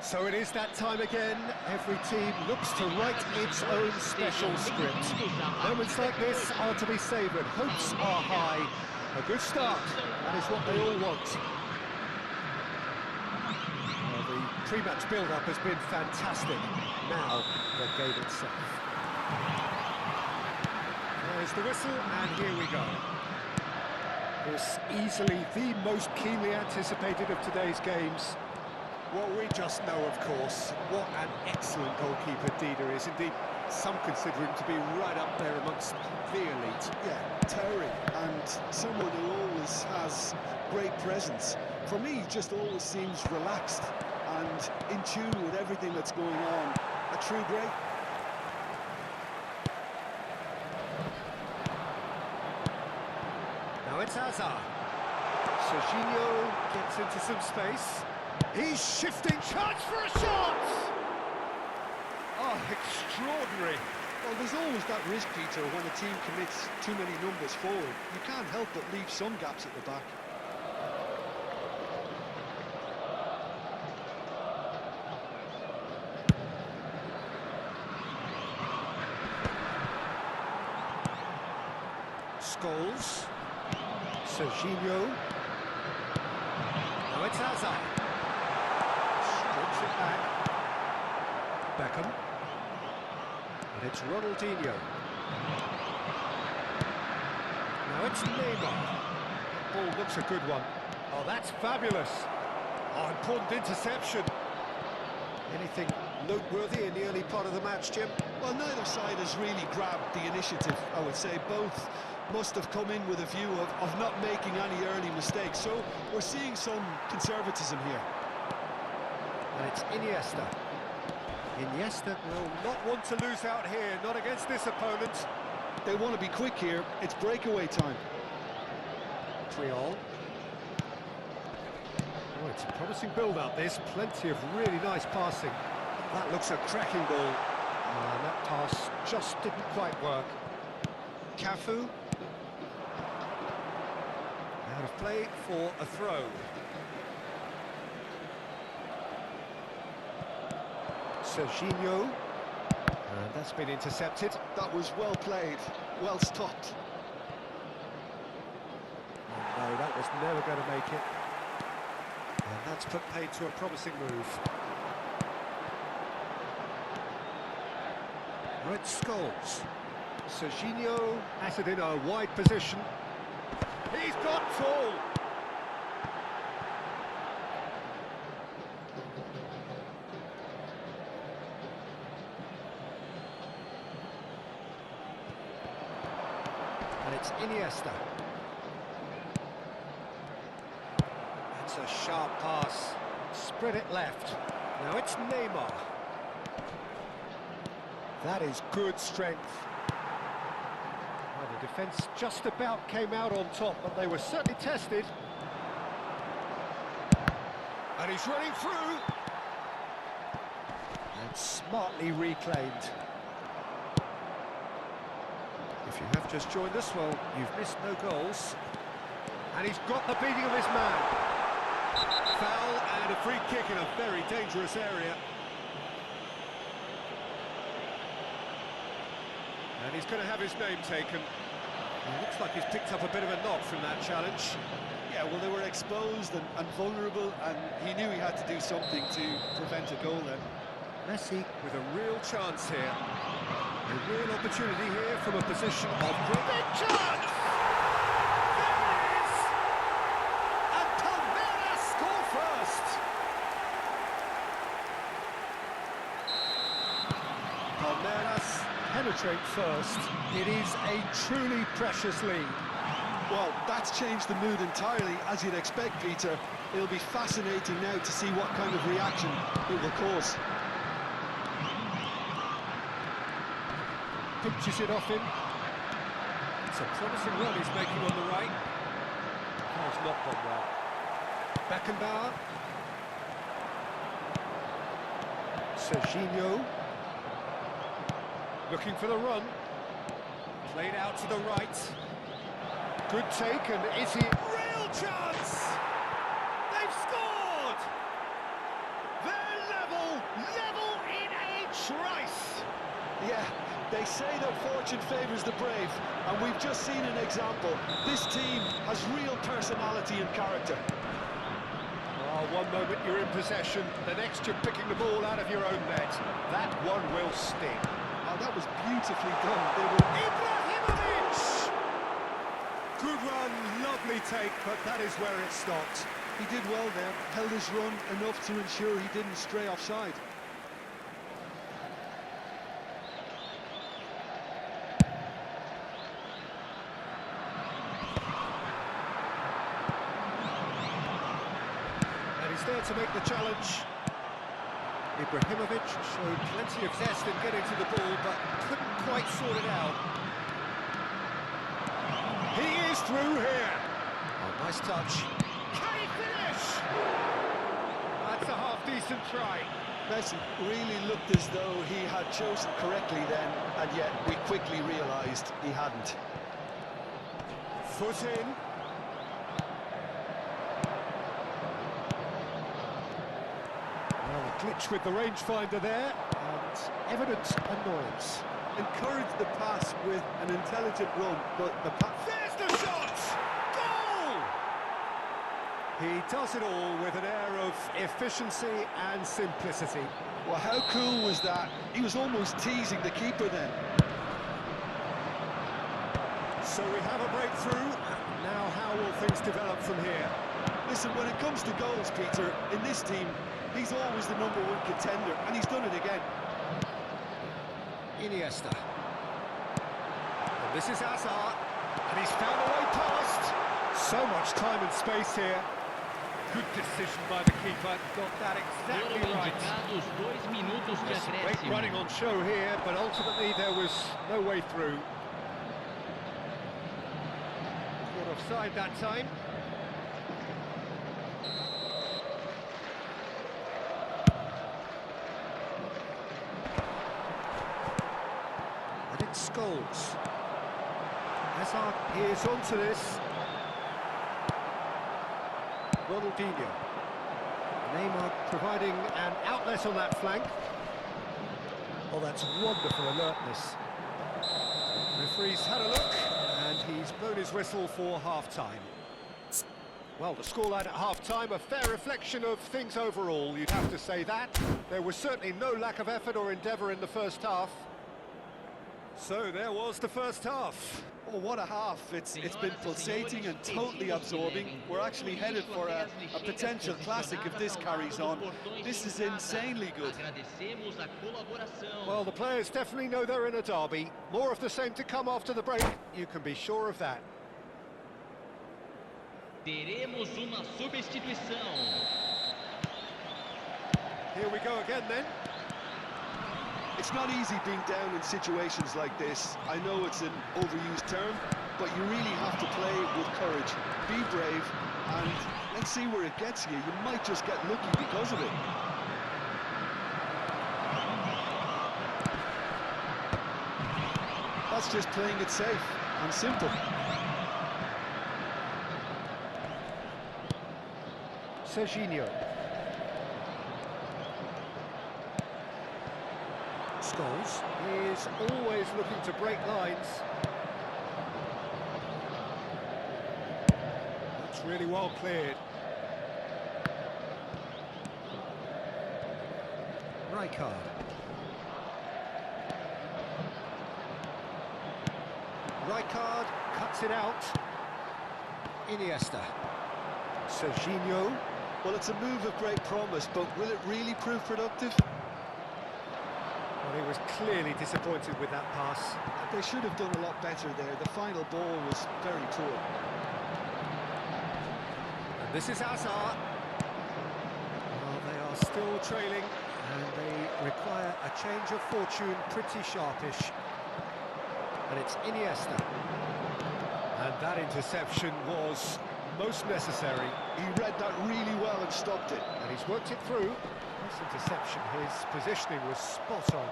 So it is that time again. Every team looks to write its own special script. Moments like this are to be savoured. Hopes are high. A good start. That is what they all want. Well, the pre-match build-up has been fantastic. Now, the game itself. There's the whistle, and here we go. It's easily the most keenly anticipated of today's games. Well, we just know, of course, what an excellent goalkeeper Dida is. Indeed, some consider him to be right up there amongst the elite. Yeah, towering, and someone who always has great presence. For me, he just always seems relaxed and in tune with everything that's going on. A true great. Now it's Hazard. Serginho gets into some space. He's shifting, chance for a shot! Oh, extraordinary. Well, there's always that risk, Peter, when a team commits too many numbers forward. You can't help but leave some gaps at the back. Scholes. Serginho. Now it's Hazard. Strips it back. Beckham. And it's Ronaldinho. Now it's Neymar. That ball looks a good one. Oh, that's fabulous. Oh, important interception. Anything noteworthy in the early part of the match, Jim? Well, neither side has really grabbed the initiative, I would say. Both must have come in with a view of not making any early mistakes. So we're seeing some conservatism here. And it's Iniesta. Iniesta will not want to lose out here, not against this opponent. They want to be quick here. It's breakaway time. Triol. Oh, it's a promising build-up, this. Plenty of really nice passing. That looks a cracking ball. And that pass just didn't quite work. Cafu. Out of play for a throw. Serginho. And that's been intercepted. That was well played, well stopped. No, that was never going to make it. And that's put paid to a promising move. Right, Scholes. Serginho has it in a wide position. He's got tall. And it's Iniesta. That's a sharp pass. Spread it left. Now it's Neymar. That is good strength. Well, the defence just about came out on top, but they were certainly tested. And he's running through. And smartly reclaimed. If you have just joined us, well, you've missed no goals. And he's got the beating of his man. Foul and a free kick in a very dangerous area. And he's going to have his name taken. It looks like he's picked up a bit of a knock from that challenge. Yeah, well, they were exposed and vulnerable, and he knew he had to do something to prevent a goal then. Messi with a real chance here. A real opportunity here from a position of great big chance! There it is! And Palmeiras score first! Palmeiras penetrate first. It is a truly precious lead. Well, that's changed the mood entirely, as you'd expect, Peter. It'll be fascinating now to see what kind of reaction it will cause. Pinches it off him. It's a promising run he's making on the right. Has not gone well. Beckenbauer. Serginho. Looking for the run. Played out to the right. Good take, and is he... Real chance! They've scored! They're level! They say that fortune favours the brave, and we've just seen an example. This team has real personality and character. Oh, one moment you're in possession, the next you're picking the ball out of your own net. That one will sting. Oh, that was beautifully done. They were... Ibrahimovic! Good run, lovely take, but that is where it stopped. He did well there, held his run enough to ensure he didn't stray offside. He's there to make the challenge. Ibrahimovic showed plenty of zest in getting to the ball, but couldn't quite sort it out. He is through here. Oh, nice touch. Can he finish? That's a half-decent try. Messi really looked as though he had chosen correctly then, and yet we quickly realised he hadn't. Foot in. Glitch with the rangefinder there, and evident annoyance. Encouraged the pass with an intelligent run, but the pass... There's the shot! Goal! He does it all with an air of efficiency and simplicity. Well, how cool was that? He was almost teasing the keeper then. So we have a breakthrough. Now how will things develop from here? Listen, when it comes to goals, Peter, in this team, he's always the #1 contender, and he's done it again. Iniesta. And this is Hazard, and he's found a way past. So much time and space here. Good decision by the keeper, got that exactly right. There's some great running on show here, but ultimately there was no way through. Not offside that time. Goals. Hazard is onto this. Ronaldinho. Neymar providing an outlet on that flank. Oh, that's wonderful alertness. Referee's had a look, and he's blown his whistle for half-time. Well, the scoreline at half-time, a fair reflection of things overall, you'd have to say that. There was certainly no lack of effort or endeavour in the first half. So there was the first half. Oh, what a half. It's been pulsating and totally absorbing. We're actually headed for a potential classic if this carries on. This is insanely good. Well, the players definitely know they're in a derby. More of the same to come after the break. You can be sure of that. Teremos uma substituição. Here we go again then. It's not easy being down in situations like this. I know it's an overused term, but you really have to play with courage. Be brave, and let's see where it gets you. You might just get lucky because of it. That's just playing it safe and simple. Serginho. Scholes is always looking to break lines. That's really well cleared. Rijkaard. Rijkaard cuts it out. Iniesta. Serginho. Well, it's a move of great promise, but will it really prove productive? Well, he was clearly disappointed with that pass. They should have done a lot better there. The final ball was very poor. And this is Hazard. Well, they are still trailing, and they require a change of fortune pretty sharpish. And it's Iniesta. And that interception was most necessary. He read that really well and stopped it. And he's worked it through. This interception, his positioning was spot on.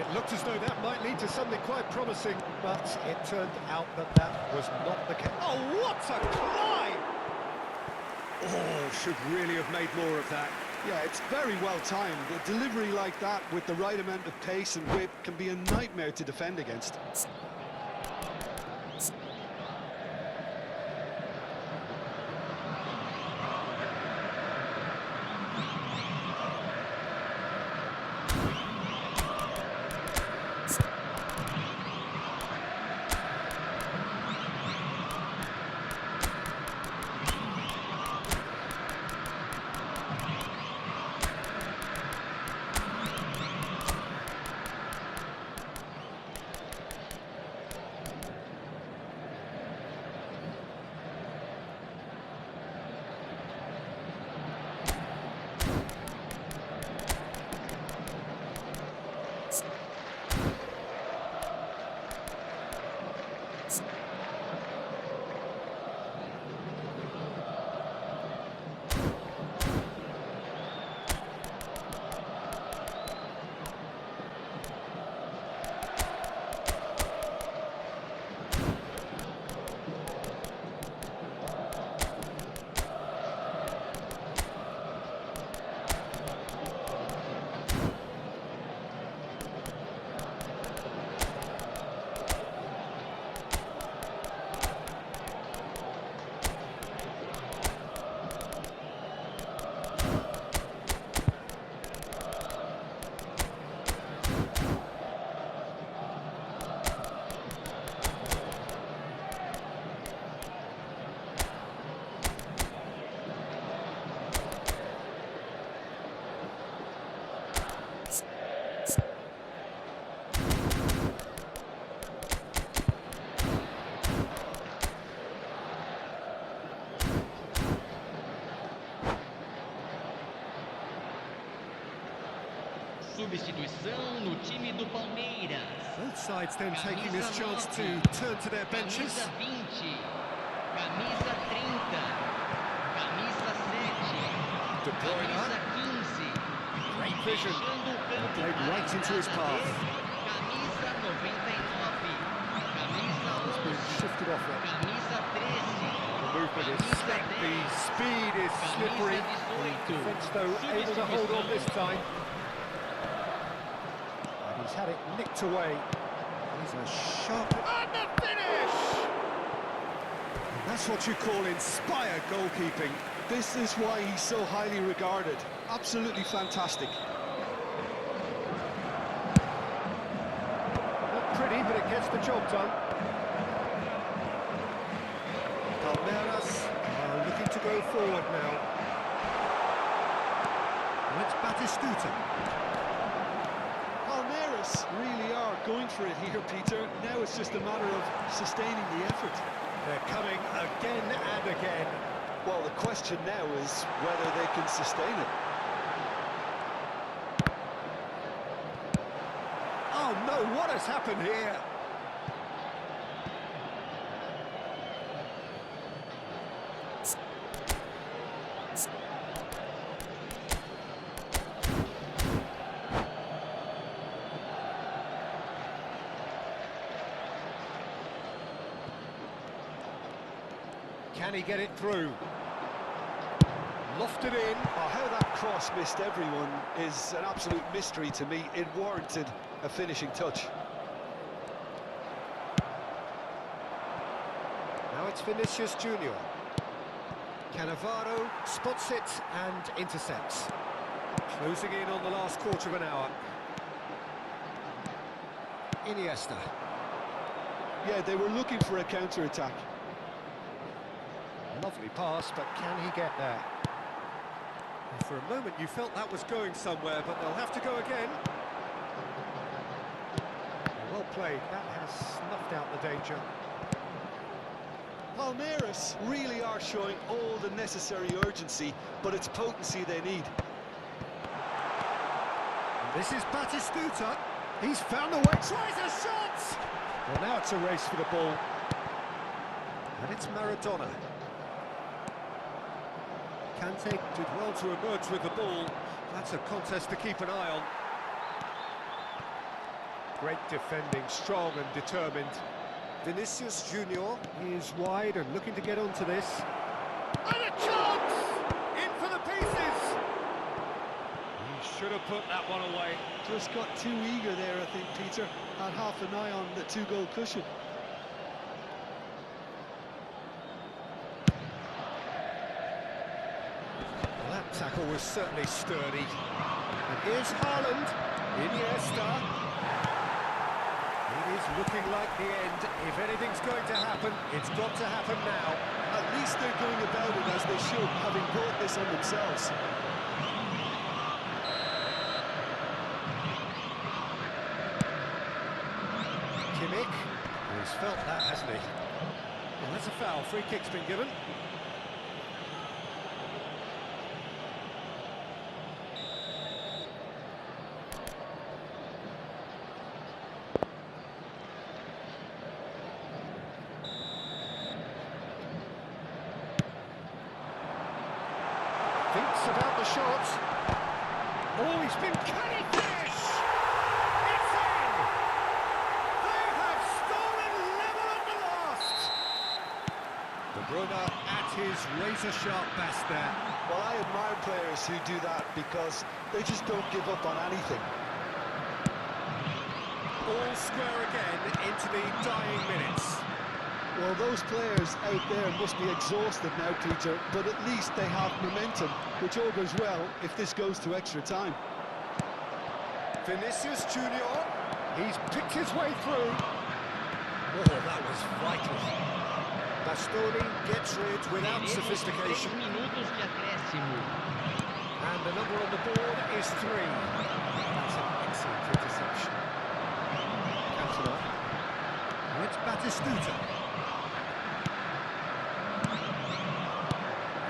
It looked as though that might lead to something quite promising, but it turned out that that was not the case. Oh, what a climb! Oh, should really have made more of that. Yeah, it's very well timed. A delivery like that with the right amount of pace and whip can be a nightmare to defend against. Substituição no time do Palmeiras. Both sides then taking this chance to turn to their benches. Camisa 20, camisa 30, camisa 7, De Bruyne. camisa 15. Great vision. Fechando o campo Played para right into his entrada path. dele, camisa 99, camisa It's been 11, shifted off it. camisa 13, The movement is camisa slick, the 10, speed is slippery. camisa 18. Defence though able to hold on this time. And he's had it nicked away. He's a sharp... And the finish! That's what you call inspired goalkeeping. This is why he's so highly regarded. Absolutely fantastic. Not pretty, but it gets the job done. Palmeiras are looking to go forward now. And it's Batistuta. Palmeiras really are going for it here, Peter. Now it's just a matter of sustaining the effort. They're coming again and again. Well, the question now is whether they can sustain it. Oh no, what has happened here? Can he get it through? Lofted in. Oh, how that cross missed everyone is an absolute mystery to me. It warranted a finishing touch. Now it's Vinicius Junior. Cannavaro spots it and intercepts. Closing in on the last quarter of an hour. Iniesta. Yeah, they were looking for a counter-attack. Lovely pass, but can he get there? And for a moment you felt that was going somewhere, but they'll have to go again. Well played, that has snuffed out the danger. Palmeiras really are showing all the necessary urgency, but it's potency they need. And this is Batistuta. He's found the way, tries a shot! Well, now it's a race for the ball. And it's Maradona. Kante did well to emerge with the ball. That's a contest to keep an eye on. Great defending, strong and determined. Vinicius Junior is wide and looking to get onto this. And a chance! In for the pieces! put that one away. Just got too eager there, I think, Peter. Had half an eye on the two-goal cushion. Well, that tackle was certainly sturdy. And here's Haaland. Iniesta. It is looking like the end. If anything's going to happen, it's got to happen now. At least they're going about it as they should, having brought this on themselves. Kimmich. He's felt that, hasn't he? Well, that's a foul. Free kick's been given. Thinks about the shot. Oh, he's been cutting this! It's in! They have stolen level at the last! De Bruyne at his razor-sharp best there. Well, I admire players who do that because they just don't give up on anything. All square again into the dying minutes. Well, those players out there must be exhausted now, Peter, but at least they have momentum, which augurs well if this goes to extra time. Vinicius Junior, he's picked his way through. Oh, that was vital. Bastoni gets rid without sophistication. Minutos de acréscimo. And the number on the board is 3. That's an excellent interception. Cantona. And it's Batistuta.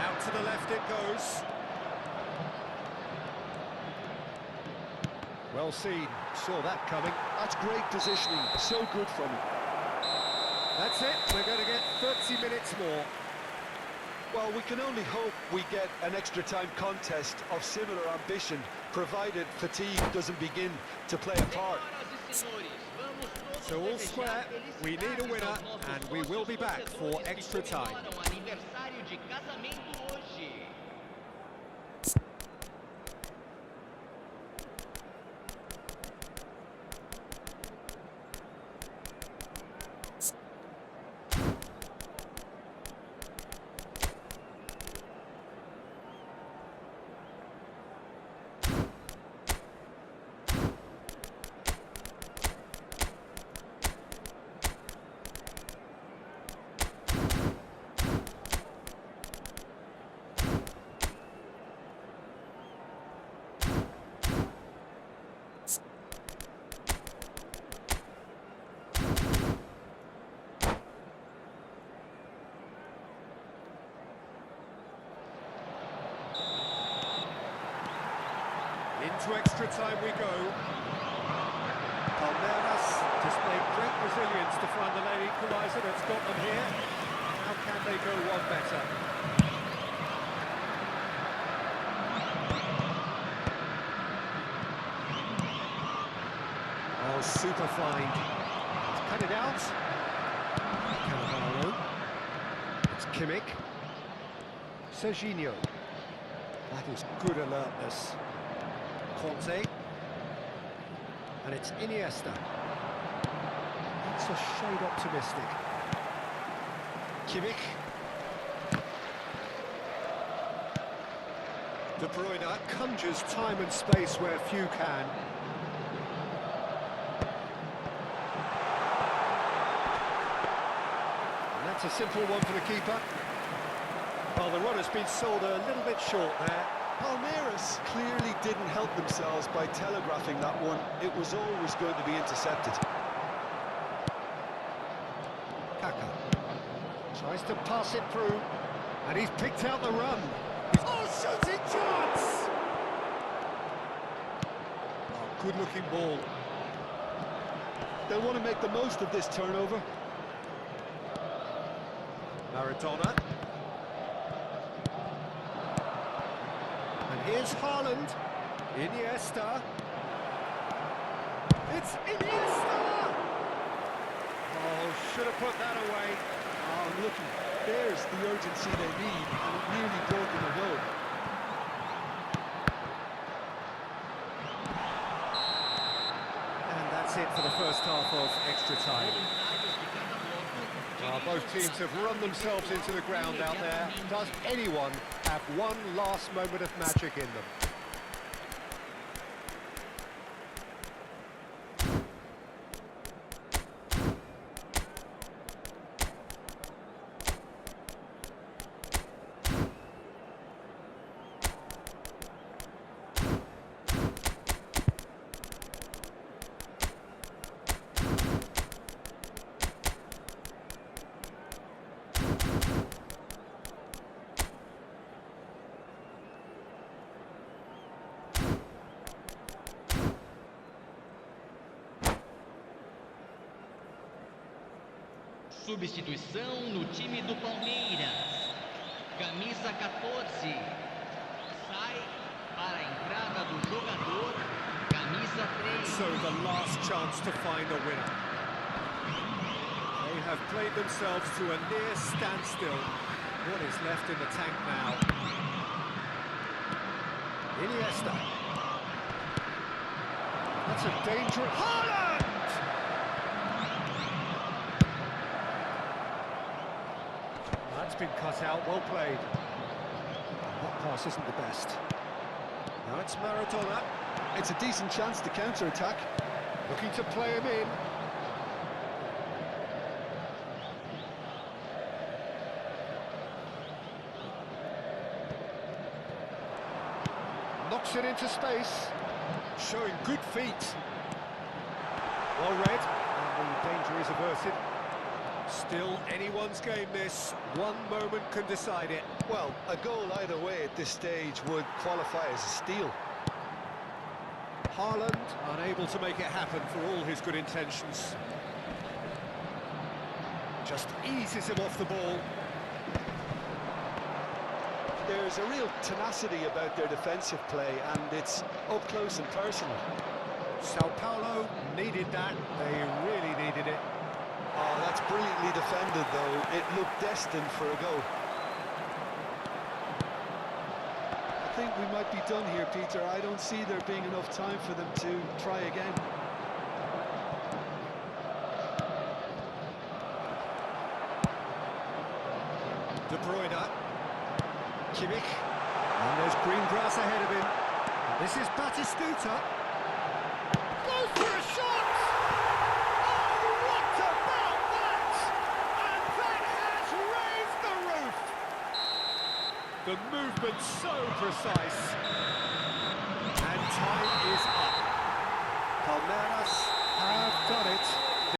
Out to the left it goes. Well seen, saw that coming. That's great positioning, so good from him. That's it, we're going to get 30 minutes more. Well, we can only hope we get an extra time contest of similar ambition, provided fatigue doesn't begin to play a part. So all square, we need a winner, and we will be back for extra time. Into extra time we go. Palmeiras displayed great resilience to find the late equaliser that's got them here. How can they go one better? Oh, super find. Let's cut it out. Cannavaro. It's Kimmich. Serginho. That is good alertness. Conte, and it's Iniesta. That's a shade optimistic. Kimmich. De Bruyne conjures time and space where few can. And that's a simple one for the keeper. Well, the run has been sold a little bit short there. Palmeiras clearly didn't help themselves by telegraphing that one. It was always going to be intercepted. Kaka tries to pass it through, and he's picked out the run. Oh, shooting chance! Oh, good-looking ball. They'll want to make the most of this turnover. Maradona. Here's Haaland. Iniesta. It's Iniesta! Oh, should have put that away. Oh, looky, there's the urgency they need, and it nearly brought them a goal. first half of extra time. Both teams have run themselves into the ground out there. Does anyone have one last moment of magic in them? Substituição no time do Palmeiras. Camisa 14. Sai para a entrada do jogador. Camisa 3. So the last chance to find a winner. They have played themselves to a near standstill. What is left in the tank now? Iniesta. That's a dangerous... Haaland! That's been cut out, well played. That pass isn't the best. Now it's Maradona. It's a decent chance to counter-attack. Looking to play him in. Knocks it into space. Showing good feet. Well read. And the danger is averted. Still anyone's game this. One moment can decide it. Well, a goal either way at this stage would qualify as a steal. Haaland unable to make it happen for all his good intentions. Just eases him off the ball. There's a real tenacity about their defensive play, and it's up close and personal. Sao Paulo needed that. They really needed it. Oh, that's brilliantly defended, though. It looked destined for a goal. I think we might be done here, Peter. I don't see there being enough time for them to try again. De Bruyne. Kimmich. And there's green grass ahead of him. This is Batistuta. Goes for a shot! Oh, what about that? And that has raised the roof! The movement so precise. And time is up. Palmeiras have done it.